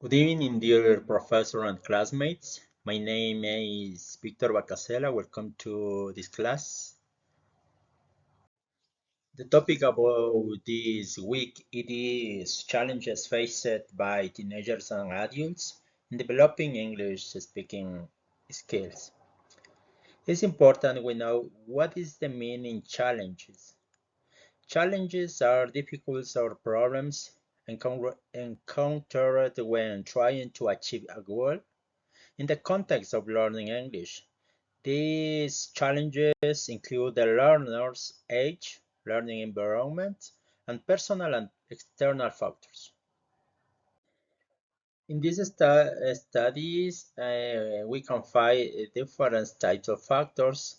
Good evening, dear professor and classmates. My name is Victor Bacasela. Welcome to this class. The topic about this week it is challenges faced by teenagers and adults in developing English speaking skills. It's important we know what is the meaning challenges. Challenges are difficulties or problems encountered when trying to achieve a goal in the context of learning English. These challenges include the learner's age, learning environment, and personal and external factors. In these studies, we can find different types of factors.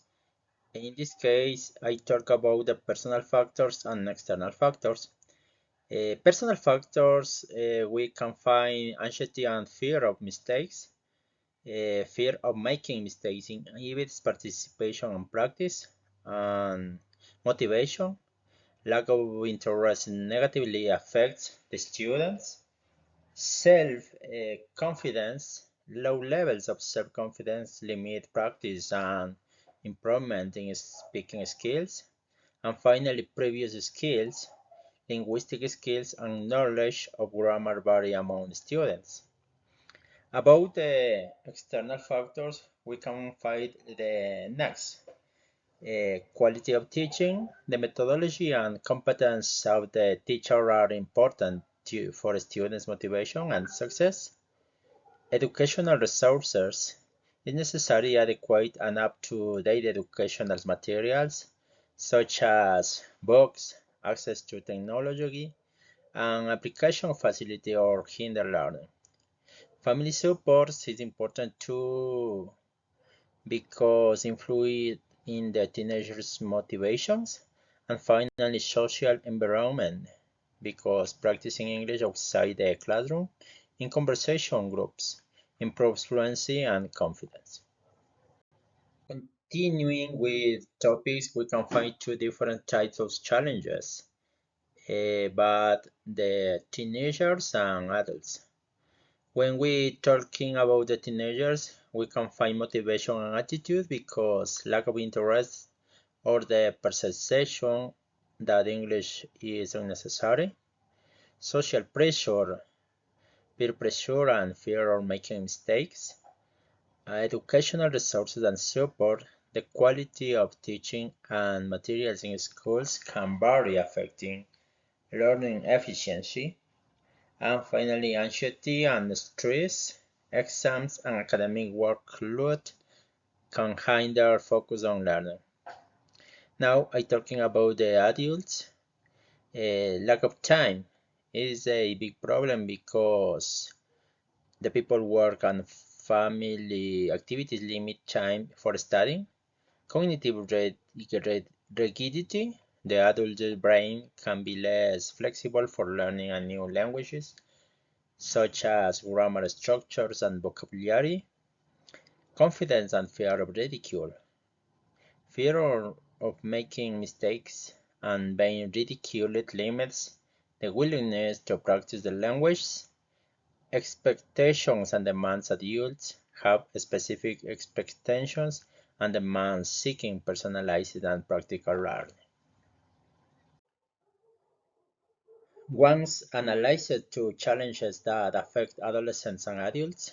In this case, I talk about the personal factors and external factors. Personal factors, we can find anxiety and fear of mistakes, fear of making mistakes inhibits participation and practice, and motivation. Lack of interest negatively affects the students. Self-confidence, low levels of self-confidence limit practice and improvement in speaking skills. And finally, previous skills, linguistic skills and knowledge of grammar vary among students. About the external factors, we can find the next. Quality of teaching, the methodology and competence of the teacher are important for students' motivation and success. Educational resources is necessary adequate and up-to-date educational materials such as books, access to technology, and application facility or hinder learning. Family support is important too because influence in the teenagers' motivations, and finally social environment because practicing English outside the classroom in conversation groups improves fluency and confidence. Continuing with topics, we can find two different types of challenges, but the teenagers and adults. When we talking about the teenagers, we can find motivation and attitude because lack of interest or the perception that English is unnecessary, social pressure, peer pressure and fear of making mistakes, educational resources and support, the quality of teaching and materials in schools can vary affecting learning efficiency. And finally, anxiety and stress, exams and academic workload can hinder focus on learning. Now I'm talking about the adults. Lack of time is a big problem because the people work and family activities limit time for studying. Cognitive rigidity, the adult brain can be less flexible for learning a new languages such as grammar structures and vocabulary, confidence and fear of ridicule, fear of making mistakes and being ridiculed limits the willingness to practice the language. Expectations and demands adults have specific expectations and demands seeking personalized and practical learning. Once analyzed two challenges that affect adolescents and adults,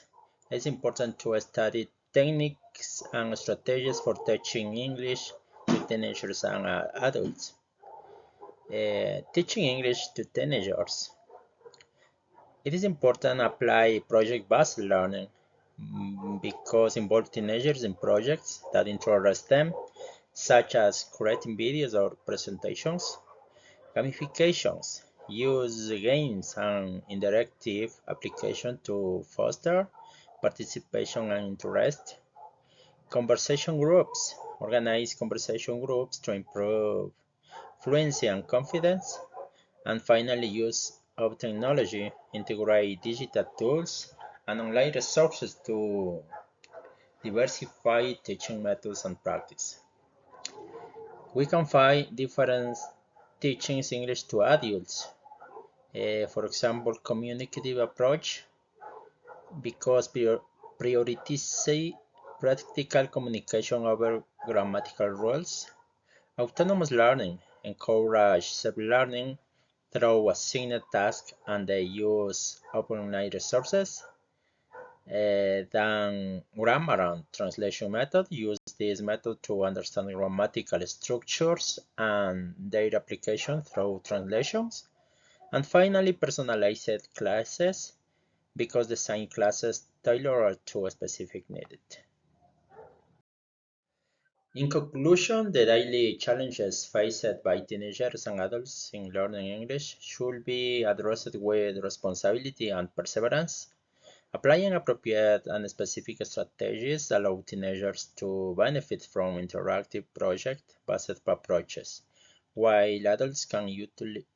it's important to study techniques and strategies for teaching English to teenagers and adults. Teaching English to teenagers. It is important to apply project-based learning because involve teenagers in projects that interest them, such as creating videos or presentations. Gamifications use games and interactive applications to foster participation and interest. Conversation groups organize conversation groups to improve fluency and confidence. And finally, use of technology, integrate digital tools and online resources to diversify teaching methods and practice. We can find different teachings English to adults. For example, communicative approach, because prioritize practical communication over grammatical rules. Autonomous learning encourages self-learning through assigned tasks and the use of online resources. Then grammar and translation method use this method to understand grammatical structures and their application through translations. And finally, personalized classes because design classes tailored to a specific need. In conclusion, the daily challenges faced by teenagers and adults in learning English should be addressed with responsibility and perseverance. Applying appropriate and specific strategies allow teenagers to benefit from interactive project-based approaches, while adults can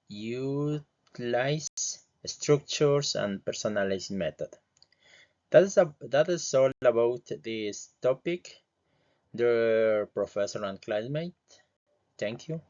utilize structures and personalized methods. That is all about this topic, dear professor and classmate. Thank you.